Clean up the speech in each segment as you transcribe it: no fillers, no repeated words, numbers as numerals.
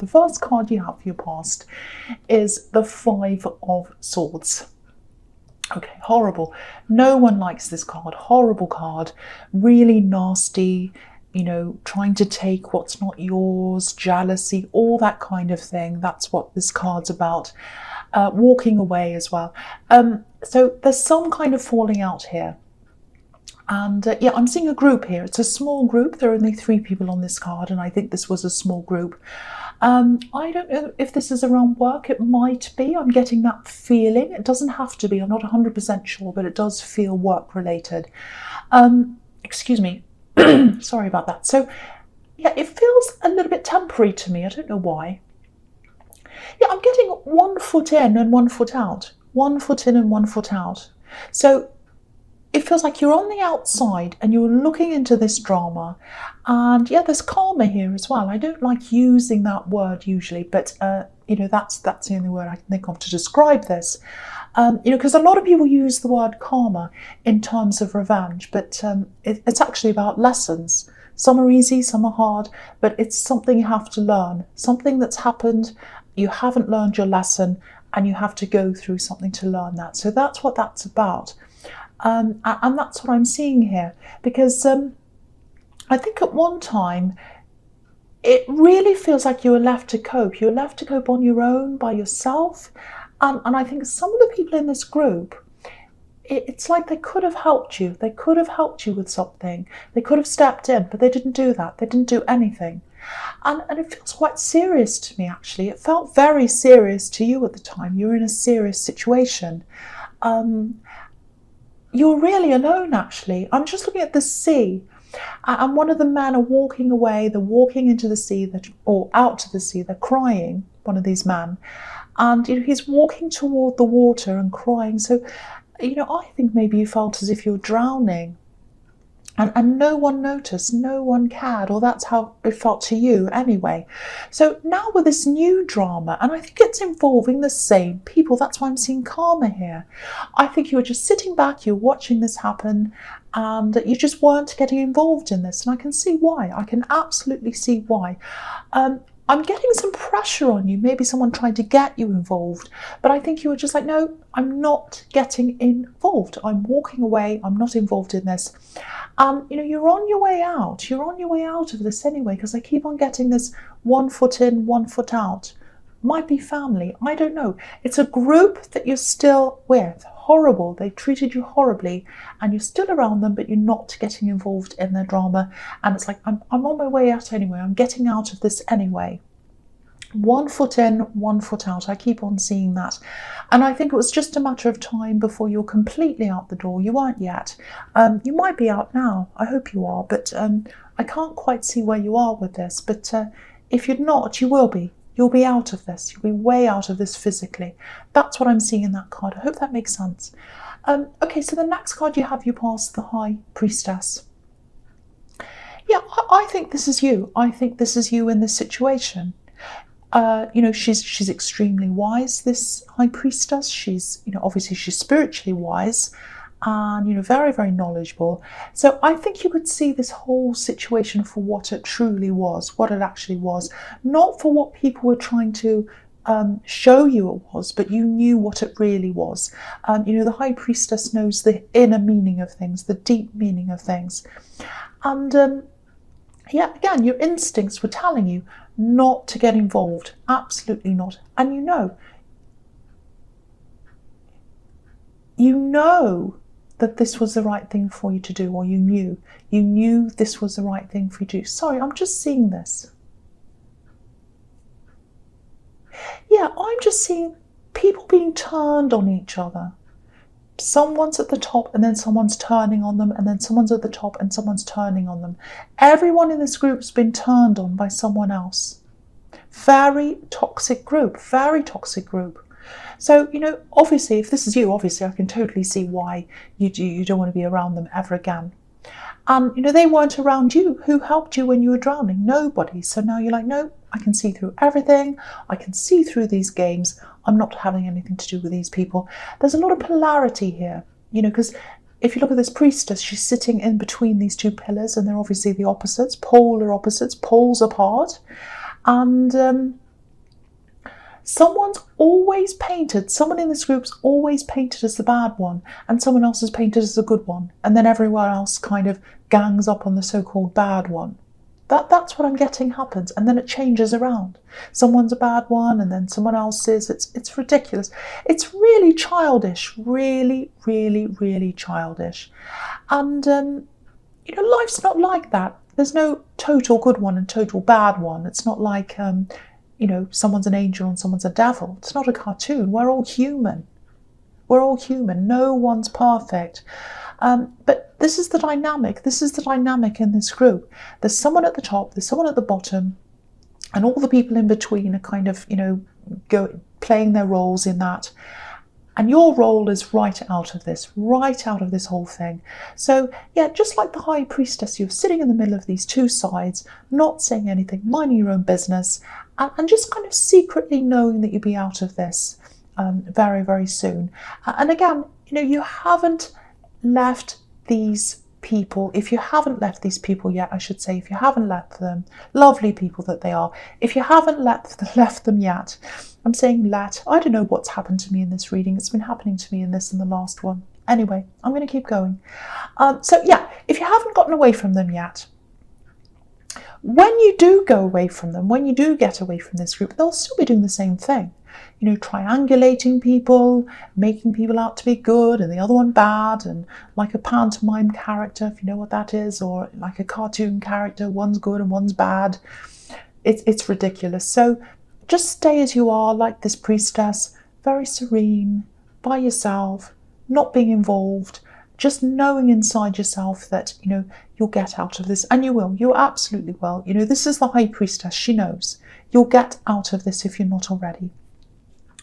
The first card you have for your past is the Five of Swords. Okay, horrible. No one likes this card. Horrible card. Really nasty, you know, trying to take what's not yours, jealousy, all that kind of thing. That's what this card's about. Walking away as well. So there's some kind of falling out here. And yeah, I'm seeing a group here. It's a small group. There are only 3 people on this card, and I think this was a small group. I don't know if this is around work. It might be. I'm getting that feeling. It doesn't have to be. I'm not 100% sure, but it does feel work related. Excuse me. Sorry about that. So yeah, it feels a little bit temporary to me. I don't know why. Yeah, I'm getting 1 foot in and 1 foot out. 1 foot in and 1 foot out. So it feels like you're on the outside and you're looking into this drama. And yeah, there's karma here as well. I don't like using that word usually, but you know, that's the only word I can think of to describe this. You know, because a lot of people use the word karma in terms of revenge, but it's actually about lessons. Some are easy, some are hard, but it's something you have to learn. Something that's happened, you haven't learned your lesson, and you have to go through something to learn that. So that's what that's about. And that's what I'm seeing here, because I think at one time it really feels like you were left to cope. You were left to cope on your own, by yourself. And I think some of the people in this group, it's like they could have helped you. They could have helped you with something. They could have stepped in, but they didn't do that. They didn't do anything. And it feels quite serious to me, actually. It felt very serious to you at the time. You were in a serious situation. You're really alone, actually. I'm just looking at the sea, and one of the men are walking away. They're walking into the sea, or out to the sea. They're crying, one of these men. And you know, he's walking toward the water and crying. So, you know, I think maybe you felt as if you were drowning. And no one noticed, no one cared, or that's how it felt to you anyway. So now with this new drama, and I think it's involving the same people, that's why I'm seeing karma here. I think you were just sitting back, you're watching this happen, and you just weren't getting involved in this. And I can see why. I can absolutely see why. I'm getting some pressure on you, maybe someone trying to get you involved, but I think you were just like, no, I'm not getting involved. I'm walking away. I'm not involved in this. You know, you're on your way out. You're on your way out of this anyway, because I keep on getting this 1 foot in, 1 foot out. Might be family. I don't know. It's a group that you're still with. Horrible. They treated you horribly, and you're still around them, but you're not getting involved in their drama. And it's like, I'm on my way out anyway. I'm getting out of this anyway. 1 foot in, 1 foot out. I keep on seeing that. And I think it was just a matter of time before you're completely out the door. You weren't yet. You might be out now. I hope you are. But I can't quite see where you are with this. But if you're not, you will be. You'll be out of this. You'll be way out of this physically. That's what I'm seeing in that card. I hope that makes sense. Okay, so the next card you have, you pass the High Priestess. Yeah, I think this is you. I think this is you in this situation. You know, she's extremely wise, this High Priestess. She's, you know, obviously she's spiritually wise and, you know, very, very knowledgeable. So I think you could see this whole situation for what it truly was, what it actually was. Not for what people were trying to show you it was, but you knew what it really was. You know, the High Priestess knows the inner meaning of things, the deep meaning of things. And yeah, again, your instincts were telling you not to get involved. Absolutely not. And you know that this was the right thing for you to do, or you knew this was the right thing for you to do. Sorry, I'm just seeing this. Yeah, I'm just seeing people being turned on each other. Someone's at the top and then someone's turning on them, and then someone's at the top and someone's turning on them. Everyone in this group's been turned on by someone else. Very toxic group, very toxic group. So, you know, obviously, if this is you, obviously I can totally see why you don't want to be around them ever again. You know, they weren't around you. Who helped you when you were drowning? Nobody. So now you're like, no, I can see through everything. I can see through these games. I'm not having anything to do with these people. There's a lot of polarity here, you know, because if you look at this priestess, she's sitting in between these two pillars, and they're obviously the opposites, poles apart. And Someone in this group's always painted as the bad one, and someone else is painted as the good one, and then everyone else kind of gangs up on the so-called bad one. That's what I'm getting happens, and then it changes around. Someone's a bad one, and then someone else is. It's ridiculous. It's really childish, really, really, really childish. And life's not like that. There's no total good one and total bad one. It's not like someone's an angel and someone's a devil. It's not a cartoon. We're all human. We're all human. No one's perfect. But this is the dynamic. This is the dynamic in this group. There's someone at the top, there's someone at the bottom, and all the people in between are kind of, playing their roles in that. And your role is right out of this whole thing. So, yeah, just like the High Priestess, you're sitting in the middle of these two sides, not saying anything, minding your own business, and just kind of secretly knowing that you'll be out of this very, very soon. And again, you haven't left these people. If you haven't left these people yet, I should say, if you haven't left them, lovely people that they are, if you haven't left them yet, I'm saying I don't know what's happened to me in this reading. It's been happening to me in this and the last one. Anyway, I'm going to keep going. So yeah, if you haven't gotten away from them yet, when you do go away from them, when you do get away from this group, they'll still be doing the same thing. Triangulating people, making people out to be good and the other one bad, and like a pantomime character, if you know what that is, or like a cartoon character, one's good and one's bad. It's ridiculous. So just stay as you are, like this priestess, very serene, by yourself, not being involved, just knowing inside yourself that, you'll get out of this, and you will. You absolutely will. This is the High Priestess. She knows. You'll get out of this if you're not already.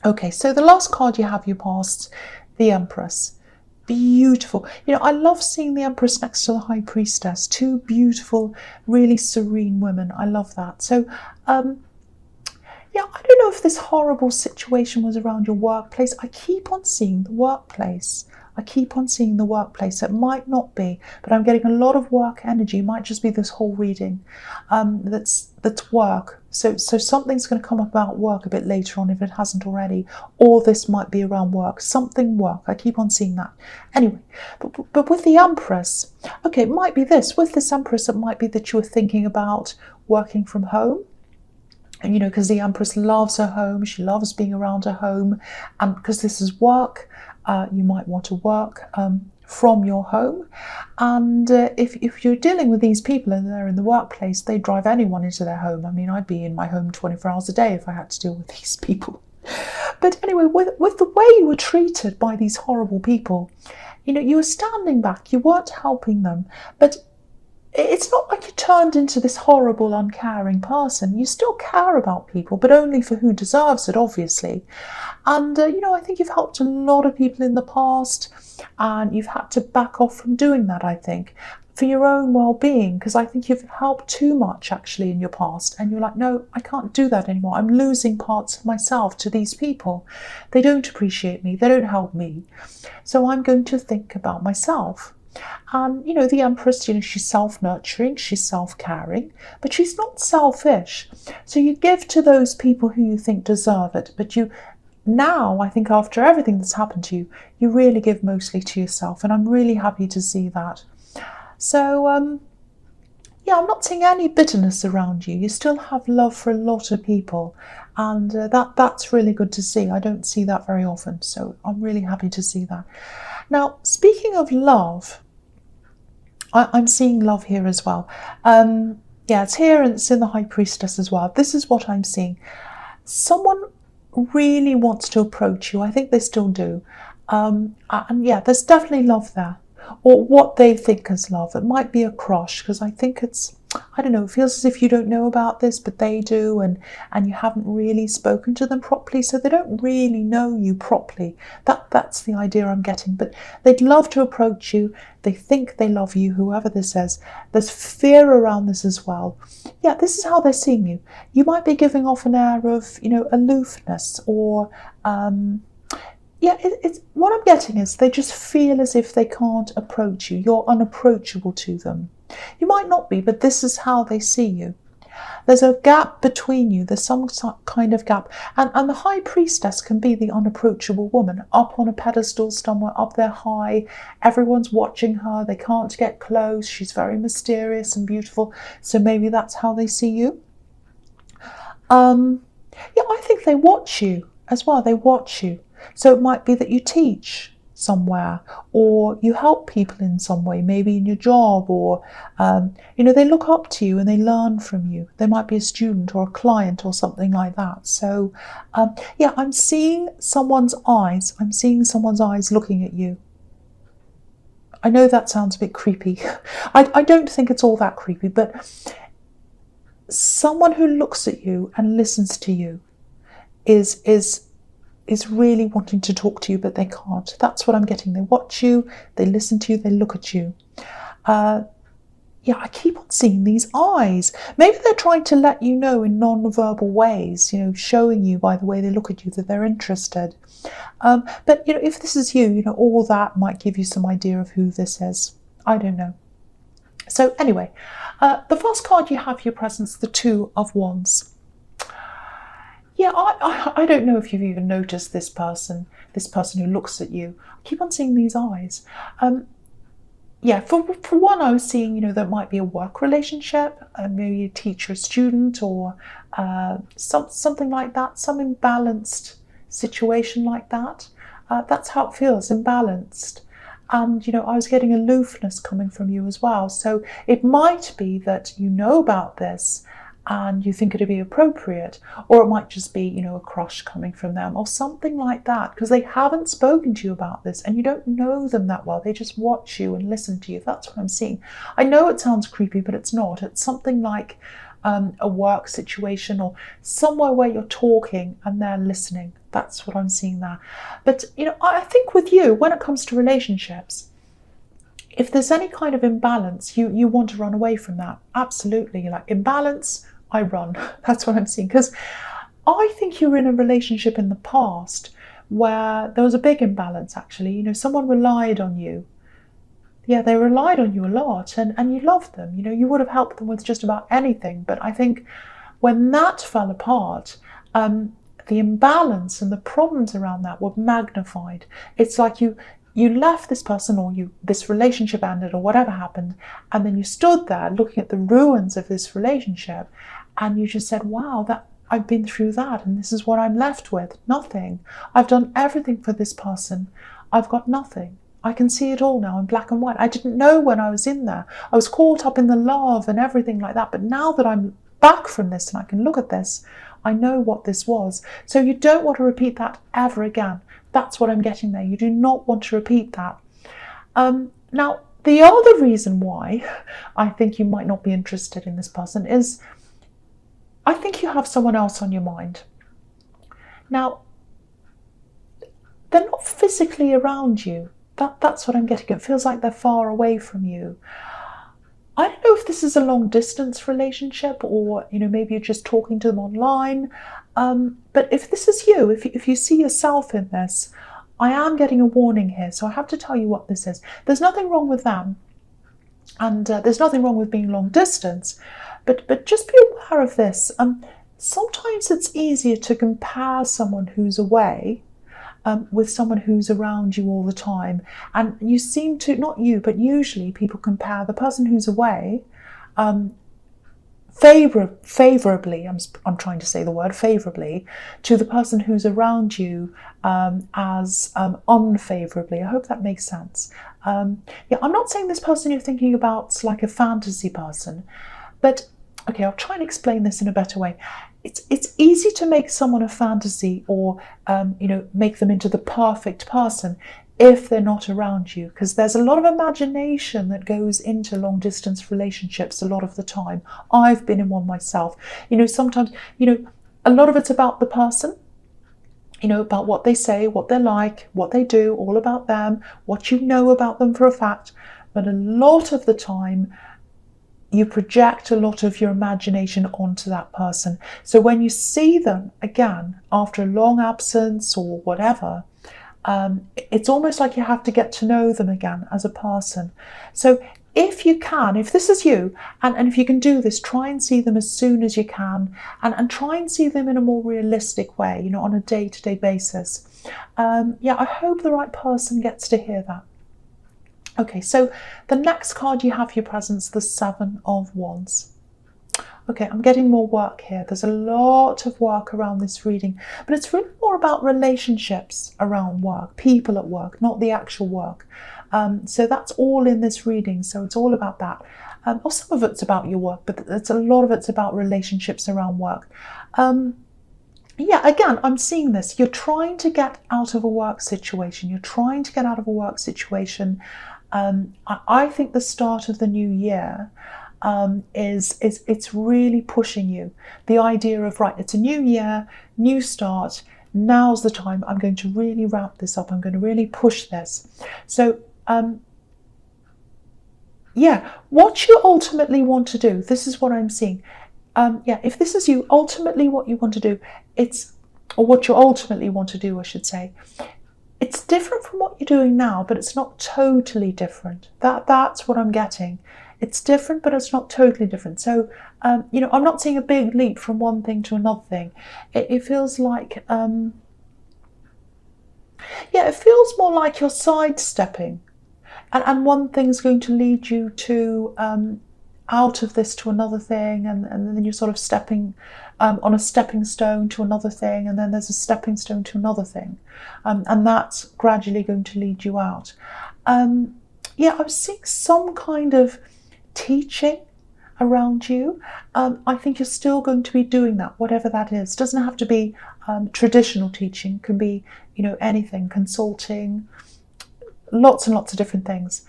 Okay, so the last card you have, you passed, the Empress. Beautiful. I love seeing the Empress next to the High Priestess. Two beautiful, really serene women. I love that. So, yeah, I don't know if this horrible situation was around your workplace. I keep on seeing the workplace. It might not be, but I'm getting a lot of work energy. It might just be this whole reading. That's work. So something's going to come up about work a bit later on if it hasn't already, or this might be around work. Something work. I keep on seeing that. Anyway, but with the Empress, okay, it might be this. With this Empress, it might be that you were thinking about working from home. And, because the Empress loves her home. She loves being around her home. And because this is work, you might want to work from your home. And if you're dealing with these people and they're in the workplace, they drive anyone into their home. I mean, I'd be in my home 24 hours a day if I had to deal with these people. But anyway, with the way you were treated by these horrible people, you were standing back, you weren't helping them, but it's not like you turned into this horrible, uncaring person. You still care about people, but only for who deserves it, obviously. And, I think you've helped a lot of people in the past, and you've had to back off from doing that, I think, for your own well-being, because I think you've helped too much, actually, in your past. And you're like, no, I can't do that anymore. I'm losing parts of myself to these people. They don't appreciate me. They don't help me. So I'm going to think about myself. And, the Empress, she's self-nurturing, she's self-caring, but she's not selfish. So you give to those people who you think deserve it, but now, I think after everything that's happened to you, you really give mostly to yourself, and I'm really happy to see that. So, yeah, I'm not seeing any bitterness around you. You still have love for a lot of people, and that's really good to see. I don't see that very often, so I'm really happy to see that. Now, speaking of love, I'm seeing love here as well. Yeah, it's here and it's in the High Priestess as well. This is what I'm seeing. Someone really wants to approach you. I think they still do. And yeah, there's definitely love there. Or what they think is love. It might be a crush, because I think I don't know, it feels as if you don't know about this, but they do, and you haven't really spoken to them properly, so they don't really know you properly. That's the idea I'm getting. But they'd love to approach you. They think they love you, whoever this is. There's fear around this as well. Yeah, this is how they're seeing you. You might be giving off an air of, aloofness, or yeah, it's what I'm getting is they just feel as if they can't approach you. You're unapproachable to them. You might not be, but this is how they see you. There's a gap between you. There's some kind of gap. And the high priestess can be the unapproachable woman, up on a pedestal somewhere, up there high. Everyone's watching her. They can't get close. She's very mysterious and beautiful. So maybe that's how they see you. Yeah, I think they watch you as well. They watch you. So it might be that you teach somewhere, or you help people in some way, maybe in your job, or they look up to you and they learn from you. They might be a student or a client or something like that. So yeah, I'm seeing someone's eyes. I'm seeing someone's eyes looking at you. I know that sounds a bit creepy. I don't think it's all that creepy, but someone who looks at you and listens to you is really wanting to talk to you, but they can't. That's what I'm getting. They watch you, they listen to you, they look at you. Yeah, I keep on seeing these eyes. Maybe they're trying to let you know in non-verbal ways, showing you by the way they look at you that they're interested. But, if this is you, all that might give you some idea of who this is. I don't know. So anyway, the first card you have for your presence, the Two of Wands. Yeah, I don't know if you've even noticed this person who looks at you. I keep on seeing these eyes. Yeah, for one, I was seeing, there might be a work relationship, maybe a teacher, student, or something like that, some imbalanced situation like that. That's how it feels, imbalanced. And, I was getting aloofness coming from you as well. So it might be that you know about this and you think it'd be appropriate, or it might just be, a crush coming from them or something like that, because they haven't spoken to you about this and you don't know them that well. They just watch you and listen to you. That's what I'm seeing. I know it sounds creepy, but it's not. It's something like a work situation or somewhere where you're talking and they're listening. That's what I'm seeing there. But, I think with you, when it comes to relationships, if there's any kind of imbalance, you want to run away from that. Absolutely. Like imbalance, I run. That's what I'm seeing. Because I think you were in a relationship in the past where there was a big imbalance, actually. Someone relied on you. Yeah, they relied on you a lot and you loved them. You would have helped them with just about anything. But I think when that fell apart, the imbalance and the problems around that were magnified. It's like you left this person, or this relationship ended, or whatever happened, and then you stood there looking at the ruins of this relationship, and you just said, wow, that I've been through that, and this is what I'm left with. Nothing. I've done everything for this person. I've got nothing. I can see it all now in black and white. I didn't know when I was in there. I was caught up in the love and everything like that, but now that I'm back from this and I can look at this, I know what this was. So you don't want to repeat that ever again. That's what I'm getting there. You do not want to repeat that. Now, the other reason why I think you might not be interested in this person is I think you have someone else on your mind. Now, they're not physically around you. That's what I'm getting. It feels like they're far away from you. I don't know if this is a long distance relationship, or maybe you're just talking to them online. But if this is you, if you see yourself in this, I am getting a warning here. So I have to tell you what this is. There's nothing wrong with them, and there's nothing wrong with being long distance. But just be aware of this. Sometimes it's easier to compare someone who's away with someone who's around you all the time. And you seem to, not you, but usually people compare the person who's away favorably, I'm trying to say the word favorably, to the person who's around you as unfavorably. I hope that makes sense. Yeah, I'm not saying this person you're thinking about's like a fantasy person, but okay, I'll try and explain this in a better way. It's easy to make someone a fantasy, or make them into the perfect person if they're not around you, because there's a lot of imagination that goes into long distance relationships a lot of the time. I've been in one myself. Sometimes, a lot of it's about the person, about what they say, what they're like, what they do, all about them, what you know about them for a fact. But a lot of the time, you project a lot of your imagination onto that person. So when you see them again after a long absence or whatever, it's almost like you have to get to know them again as a person. So if you can, if this is you, and if you can do this, try and see them as soon as you can, and try and see them in a more realistic way, you know, on a day-to-day basis. Yeah, I hope the right person gets to hear that. Okay, so the next card you have for your presents, the Seven of Wands. Okay, I'm getting more work here. There's a lot of work around this reading, but it's really more about relationships around work, people at work, not the actual work. So that's all in this reading. So it's all about that. Or some of it's about your work, but a lot of it's about relationships around work. Yeah, again, I'm seeing this. You're trying to get out of a work situation. You're trying to get out of a work situation. I think the start of the new year it's really pushing you. The idea of, right, it's a new year, new start, now's the time. I'm going to really wrap this up. I'm going to really push this. So yeah, what you ultimately want to do, this is what I'm seeing. Yeah, if this is you, ultimately what you want to do, or what you ultimately want to do, I should say, it's different from what you're doing now, but it's not totally different. That's what I'm getting. It's different, but it's not totally different. So, you know, I'm not seeing a big leap from one thing to another thing. It feels like, yeah, it feels more like you're sidestepping. And one thing's going to lead you to out of this to another thing, and then you're sort of stepping on a stepping stone to another thing, and then there's a stepping stone to another thing. And that's gradually going to lead you out. Yeah, I was seeing some kind of teaching around you. I think you're still going to be doing that, whatever that is. It doesn't have to be traditional teaching. It can be, you know, anything, consulting, lots and lots of different things.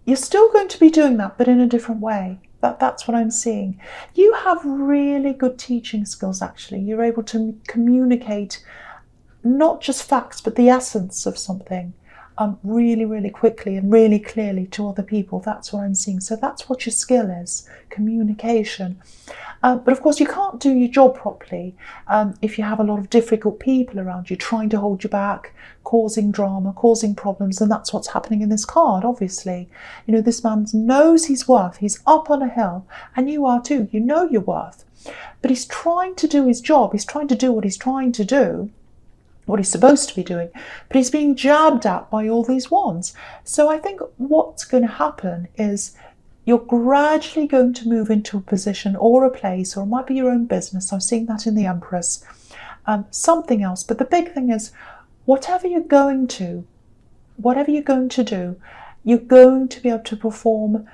You're still going to be doing that, but in a different way. That's what I'm seeing. You have really good teaching skills, actually. You're able to communicate not just facts, but the essence of something really, really quickly and really clearly to other people. That's what I'm seeing. So that's what your skill is, communication. But of course, you can't do your job properly if you have a lot of difficult people around you trying to hold you back, causing drama, causing problems. And that's what's happening in this card, obviously. You know, this man knows his worth. He's up on a hill, and you are too. You know your worth. But he's trying to do his job. He's trying to do what he's trying to do, what he's supposed to be doing, but he's being jabbed at by all these wands. So I think what's going to happen is you're gradually going to move into a position or a place, or it might be your own business. I'm seeing that in the Empress, something else. But the big thing is, whatever you're going to do, you're going to be able to perform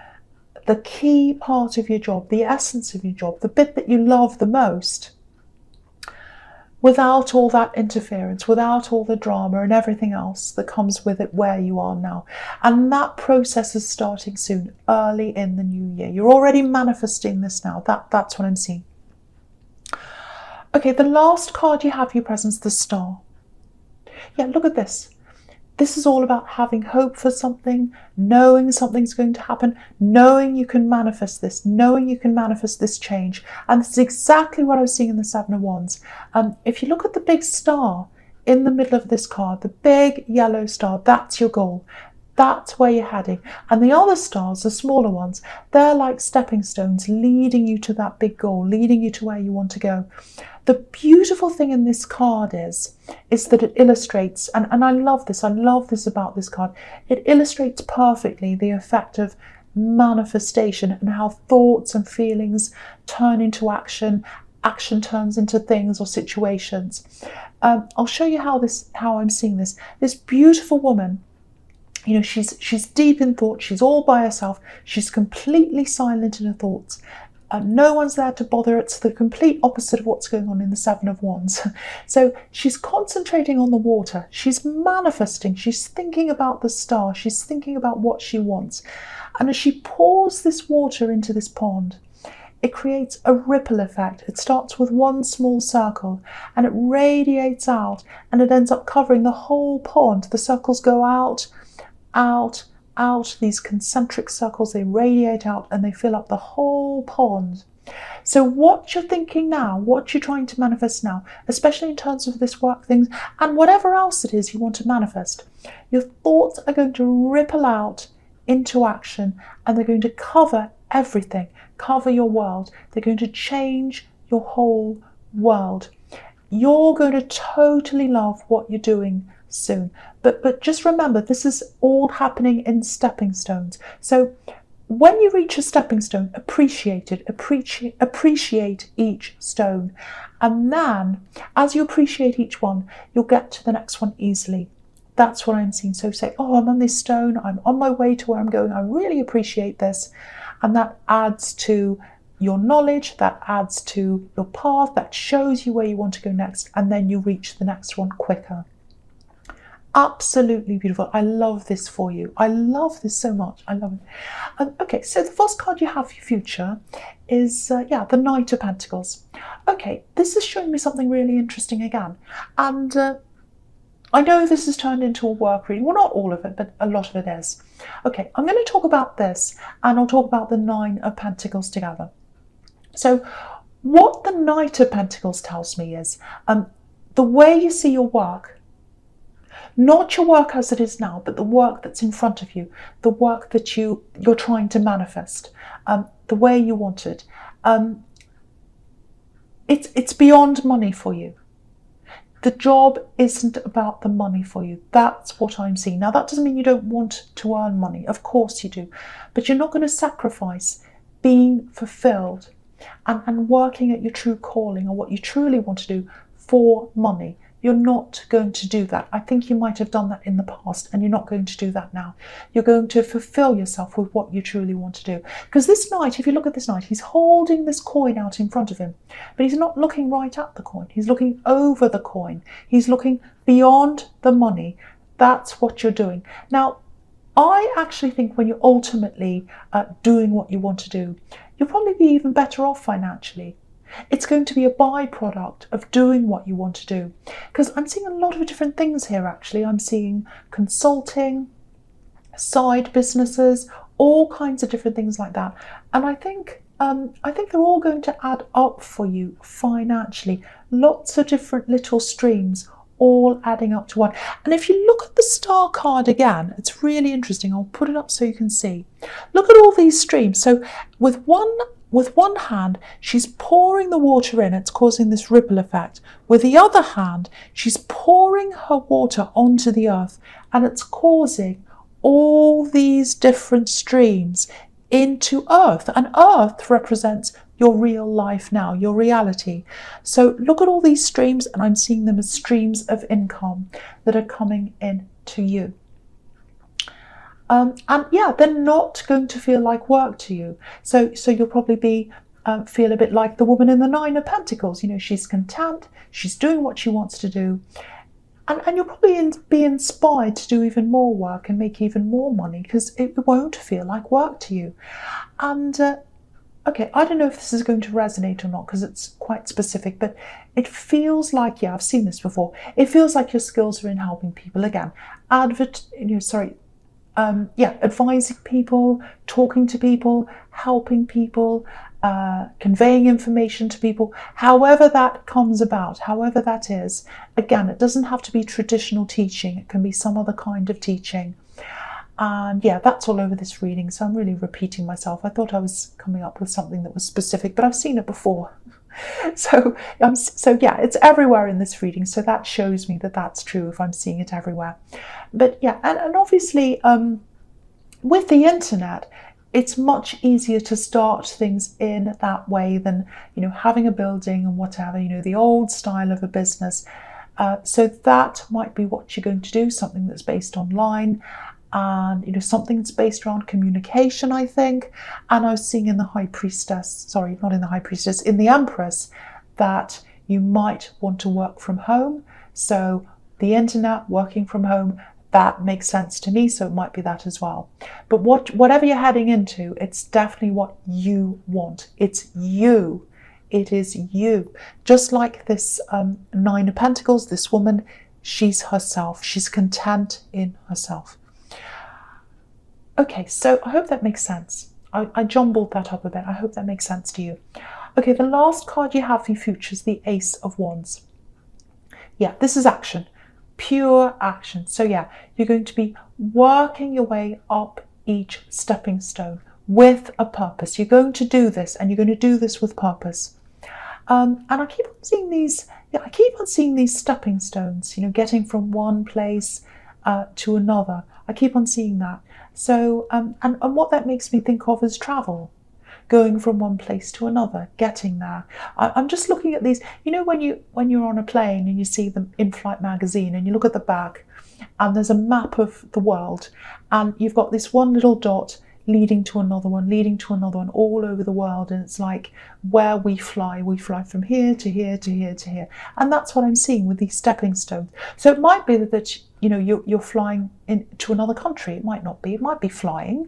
the key part of your job, the essence of your job, the bit that you love the most, without all that interference, without all the drama and everything else that comes with it where you are now. And that process is starting soon, early in the new year. You're already manifesting this now. That's what I'm seeing. Okay, the last card you have for your presence, the Star. Yeah, look at this. This is all about having hope for something, knowing something's going to happen, knowing you can manifest this, knowing you can manifest this change. And this is exactly what I was seeing in the Seven of Wands. If you look at the big star in the middle of this card, the big yellow star, that's your goal. That's where you're heading. And the other stars, the smaller ones, they're like stepping stones leading you to that big goal, leading you to where you want to go. The beautiful thing in this card is that it illustrates, and I love this about this card, it illustrates perfectly the effect of manifestation and how thoughts and feelings turn into action, action turns into things or situations. I'll show you how I'm seeing this. This beautiful woman, you know, she's deep in thought, she's all by herself, she's completely silent in her thoughts. No one's there to bother. It's the complete opposite of what's going on in the Seven of Wands. So she's concentrating on the water. She's manifesting. She's thinking about the star. She's thinking about what she wants. And as she pours this water into this pond, it creates a ripple effect. It starts with one small circle and it radiates out, and it ends up covering the whole pond. The circles go out, out, out, these concentric circles, they radiate out and they fill up the whole pond. So what you're thinking now, what you're trying to manifest now, especially in terms of this work things and whatever else it is you want to manifest, your thoughts are going to ripple out into action, and they're going to cover everything, cover your world. They're going to change your whole world. You're going to totally love what you're doing soon. But just remember, this is all happening in stepping stones. So when you reach a stepping stone, appreciate it, appreciate each stone. And then as you appreciate each one, you'll get to the next one easily. That's what I'm seeing. So say, oh, I'm on this stone, I'm on my way to where I'm going, I really appreciate this. And that adds to your knowledge, that adds to your path, that shows you where you want to go next, and then you reach the next one quicker. Absolutely beautiful. I love this for you. I love this so much. I love it. Okay, so the first card you have for your future is, the Knight of Pentacles. Okay, this is showing me something really interesting again. And I know this has turned into a work reading. Well, not all of it, but a lot of it is. Okay, I'm going to talk about this, and I'll talk about the Nine of Pentacles together. So what the Knight of Pentacles tells me is the way you see your work, not your work as it is now, but the work that's in front of you, the work that you're trying to manifest, the way you want it. It's beyond money for you. The job isn't about the money for you. That's what I'm seeing. Now, that doesn't mean you don't want to earn money. Of course you do. But you're not going to sacrifice being fulfilled and working at your true calling or what you truly want to do for money. You're not going to do that. I think you might have done that in the past, and you're not going to do that now. You're going to fulfill yourself with what you truly want to do. Because this knight, if you look at this knight, he's holding this coin out in front of him, but he's not looking right at the coin. He's looking over the coin. He's looking beyond the money. That's what you're doing. Now, I actually think when you're ultimately doing what you want to do, you'll probably be even better off financially. It's going to be a byproduct of doing what you want to do. Because I'm seeing a lot of different things here, actually. I'm seeing consulting, side businesses, all kinds of different things like that. And I think they're all going to add up for you financially. Lots of different little streams, all adding up to one. And if you look at the star card again, it's really interesting. I'll put it up so you can see. Look at all these streams. So with one hand, she's pouring the water in. It's causing this ripple effect. With the other hand, she's pouring her water onto the earth, and it's causing all these different streams into earth. And earth represents your real life now, your reality. So look at all these streams, and I'm seeing them as streams of income that are coming in to you. And yeah, they're not going to feel like work to you. So you'll probably feel a bit like the woman in the Nine of Pentacles. You know, she's content, she's doing what she wants to do. And you'll probably be inspired to do even more work and make even more money, because it won't feel like work to you. And okay, I don't know if this is going to resonate or not, because it's quite specific, but it feels like, yeah, I've seen this before. It feels like your skills are in helping people again. Advising people, talking to people, helping people, conveying information to people, however that comes about, however that is. Again, it doesn't have to be traditional teaching. It can be some other kind of teaching. And yeah, that's all over this reading. So I'm really repeating myself. I thought I was coming up with something that was specific, but I've seen it before. So yeah, it's everywhere in this reading. So that shows me that that's true if I'm seeing it everywhere. But yeah, and obviously with the internet, it's much easier to start things in that way than, you know, having a building and whatever, you know, the old style of a business. So that might be what you're going to do, something that's based online. And, you know, something that's based around communication, I think. And I was seeing in the High Priestess, sorry, not in the High Priestess, in the Empress, that you might want to work from home. So the internet, working from home, that makes sense to me. So it might be that as well. But whatever you're heading into, it's definitely what you want. It's you. It is you. Just like this Nine of Pentacles, this woman, she's herself. She's content in herself. Okay, so I hope that makes sense. I jumbled that up a bit. I hope that makes sense to you. Okay, the last card you have for your future is the Ace of Wands. Yeah, this is action, pure action. So yeah, you're going to be working your way up each stepping stone with a purpose. You're going to do this, and you're going to do this with purpose. And I keep on seeing these. Yeah, I keep on seeing these stepping stones. You know, getting from one place to another. I keep on seeing that. So, and what that makes me think of is travel, going from one place to another, getting there. I'm just looking at these. You know, when you're on a plane and you see the in-flight magazine and you look at the back, and there's a map of the world, and you've got this one little dot leading to another one, leading to another one, all over the world, and it's like where we fly from here to here to here to here, and that's what I'm seeing with these stepping stones. So it might be that you know you're flying into another country. It might not be. It might be flying.